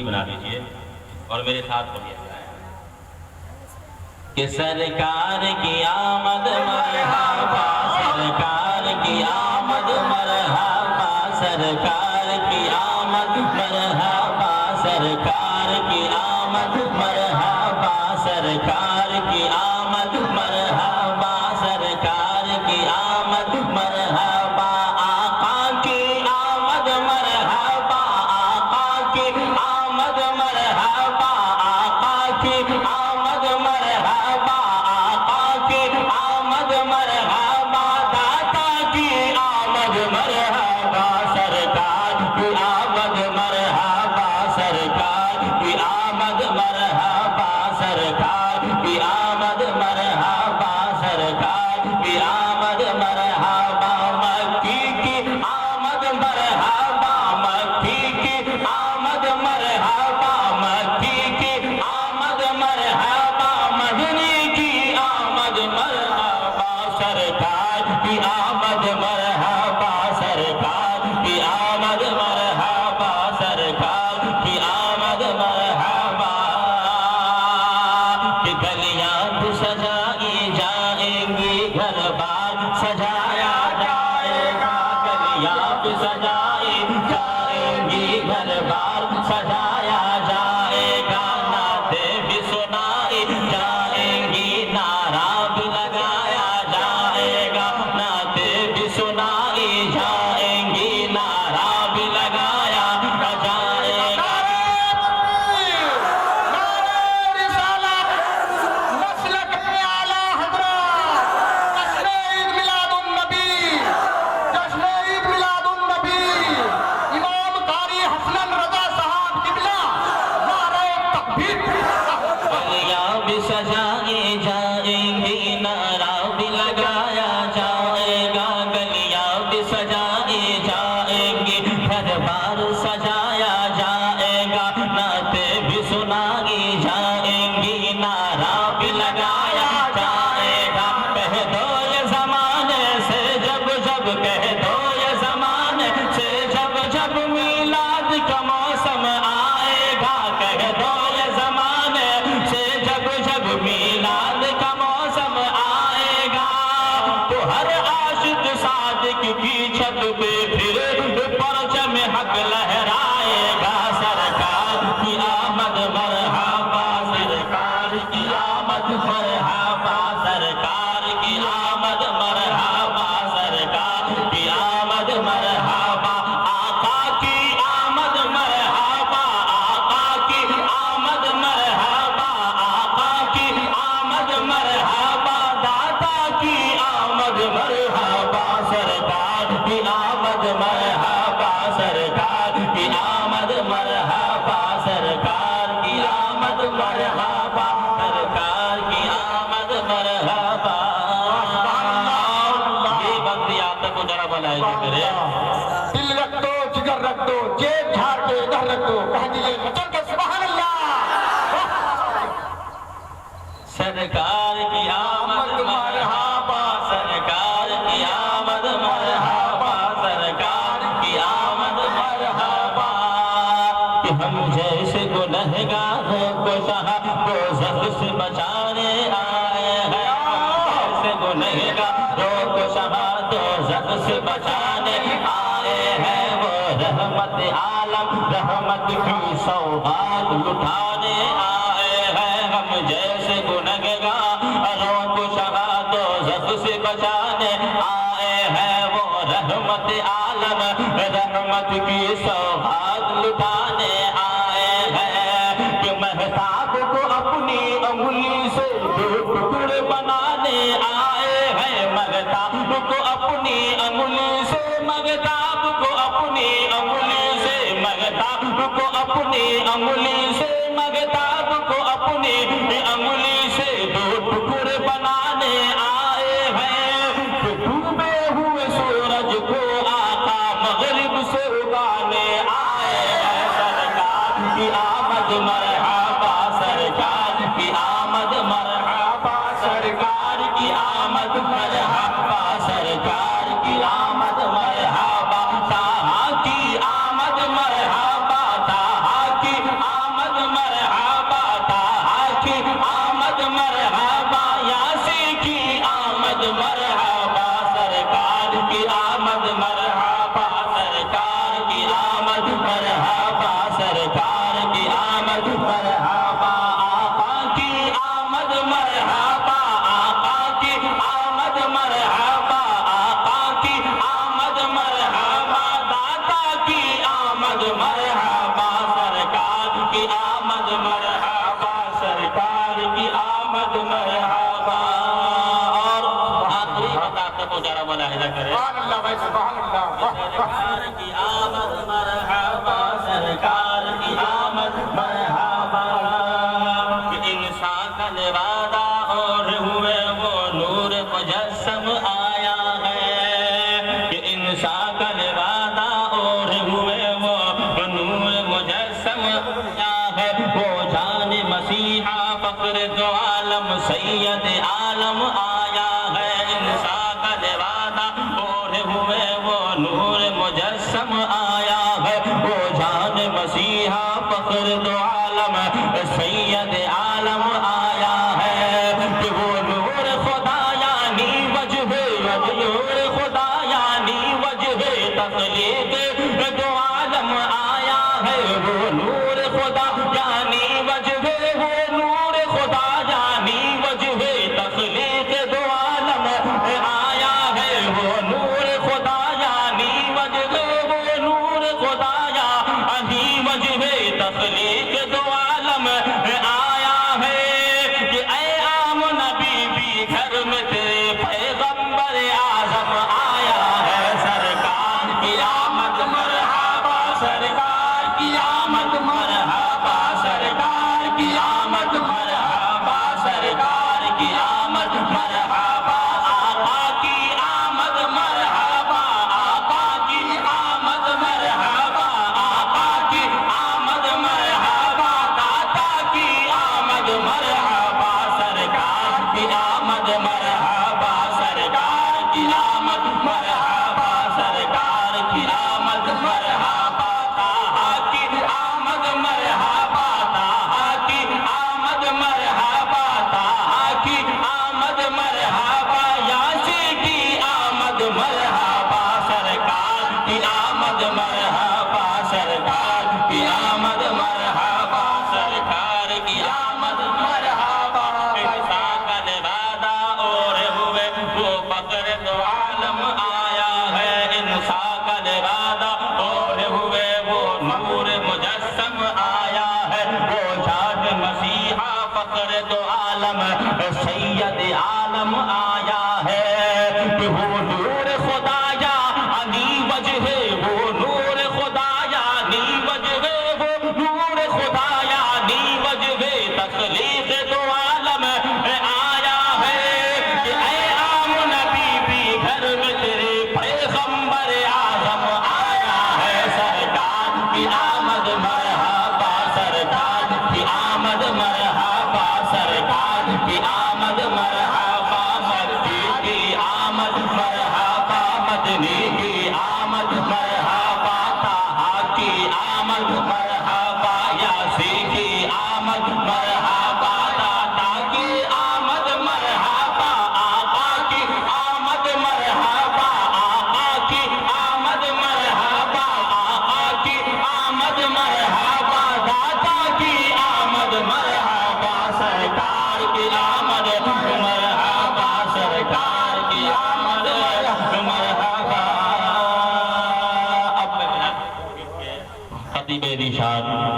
بنا دیجئے اور میرے ساتھ پڑھیے کہ سرکار کی آمد مرحبا، سرکار کی آمد مرحبا، سرکار کی آمد مرحبا، سرکار کی آمد مرحبا، سرکار کی آمد مرحبا، سرکار کی آمد مرحبا، آقا کی آمد مرحبا، آقا کی آمد مرحبا، آقا کی آمد مرحبا، آقا کی آمد مرحبا، داتا کی آمد مرحبا، سرکار کی آمد مرحبا، سرکار کی آمد مرحبا، سرکار کی آمد مرحبا، سرکار کی آمد مرحبا، مکی کی آمد مرحبا، مکی کی آمد مرحبا، مکی کی آمد مرحبا، مدنی کی آمد مرحبا، سرکار کی آمد مرحبا، سرکار کی آمد مرحبا، سرکار کی آمد مرحبا، کہ گلیاں بھی سجائی جائیں گی، گھر بار سجایا جائے گا، گلیاں بھی سجائی جائیں گی، گھر بار سجایا جائے گا، نعتیں بھی سنائی جائیں گی، نعرہ بھی لگایا جائے گا، نعتیں بھی سنائی جائیں گی، نعرہ بھی لگایا جائے گا۔ گلیاں بھی سجائی جائیں گی، نعرہ بھی لگایا جائے گا، گلیاں بھی سجائی جائیں گی، گھر بار سجایا جائے گا، نعتیں بھی سنائی جائیں گی، نعرہ بھی لگایا جائے گا۔ کہہ دو یہ زمانے سے جب جب، کہہ دو یہ زمانے سے جب جب میلاد کا موسم آئے گا، کہہ دو یہ زمانے سے جب جب میلاد کا موسم آئے گا، تو ہر عاشق صادق کی چھت پہ پھر پرچم حق لہرائے گا، سرکار کی آمد مرحبا، سرکار کی آمد مرحبا، سرکار کی آمد مرحبا، سرکار کی آمد مرحبا، آقا کی آمد مرحبا، آقا کی آمد مرحبا، آقا کی آمد مرحبا، داتا کی آمد مرحبا، سرکار کی آمد مرحبا، سرکار کی آمد مرحبا، سرکار کی آمد مرحبا، سرکار کی آمد مرحبا۔ یہ بندی آپ تک کو ذرا بلائے گی میرے دل رکھ دو، جگر رکھ دو، جیب جھاڑ کے ادھر رکھ دو، کہہ دیجئے مچل کے سبحان اللہ۔ سرکار کی آمد مرحبا، سرکار کی آمد مرحبا، سرکار کی آمد مرحبا، کہ ہم جیسے گنہگاروں کو دوزخ سے بچانے آئے ہیں، ہم جیسے گنہگاروں کو دوزخ سے بچانے آئے ہیں، وہ رحمت عالم رحمت کی سوغات لٹانے آئے ہیں، ہم جیسے گنہگاروں کو دوزخ سے بچانے آئے ہیں، وہ رحمت عالم رحمت کی سوغات لٹانے آئے ہیں، کہ مہتاب کو اپنی انگلی سے دو ٹکڑے بنانے آئے ہیں، مہتاب کو اپنی انگلی سے، مہتاب کو اپنی انگلی سے، مہتاب کو اپنی انگلی سے، مہتاب کو اپنی انگلی سے دو ٹکڑے بنانے آئے ہیں، کہ ڈوبے ہوئے سورج کو آقا مغرب سے اگانے آئے ہیں، سرکار کی آمد مرحبا، سرکار کی آمد مرحبا، سرکار کی آمد مرحبا، سرکار کی آمد مرحبا، طٰہٰ کی آمد مرحبا، طٰہٰ کی ہے وہ جان مسیحا فخر دو عالم سید عالم آیا ہے انسان کا لبادہ اوڑھے ہوئے وہ نور مجسم آیا ہے وہ جان مسیحا فخر دو عالم سید عالم آیا ہے کہ وہ نور خدا یعنی وجہ نور خدا یعنی وجہ تخلیق دو عالم آیا ہے وہ نور خدا یعنی وجہ وہ نور خدا یعنی وجہ تخلیق دو عالم آیا ہے وہ نور خدا یعنی وجہ وہ نور خدا یعنی وجہ تخلیق دو عالم آیا ہے کہ اے آمنہ بی بی گھر میں تیرے پیغمبر اعظم آیا ہے سرکار کی آمد مرحبا سرکار کی آمد مرحبا سرکار کی آمد مرحبا سرکار کی آمد مرحبا آقا کی آمد مرحبا آقا کی آمد مرحبا آقا کی آمد مرحبا داتا کی آمد مرحبا سرکار کی آمد مرحبا سرکار کی آمد مرحبا سرکار کی آمد مرحبا طٰہٰ کی آمد مرحبا طٰہٰ کی آمد مرحبا طٰہٰ کی آمد مرحبا یاسین کی آمد مرحبا سرکار کی آمد مرحبا سرکار کی آمد مرحبا سرکار کی آمد مرحبا انسان کا لبادہ اوڑھے ہوئے وہ فخر دو عالم آیا ہے انسان کا لبادہ اوڑھے ہوئے وہ نور مجسم آیا ہے وہ جان مسیحا فخر دو عالم سید عالم آیا ہے کہ وہ نور خدا یعنی وجہ وہ نور خدا یعنی وجہ وہ نور خدا یعنی وجہ تخلیق دو عالم آیا ہے کہ اے آمنہ بی بی گھر میں تیرے پیغمبر اعظم آیا ہے سرکار کی آمد مرحبا سرکار کی آمد مرحبا سرکار کی آمد مرحبا مکی کی آمد مرحبا مدنی کی آمد مرحبا طٰہٰ کی آمد مرحبا یاسین کی آمد مرحبا داتا کی آمد مرحبا آقا کی آمد مرحبا آقا کی آمد مرحبا آقا کی آمد مرحبا داتا کی آمد مرحبا سرکار کی آمد مرحبا سرکار کی آمد مرحبا اب خطیب ارشاد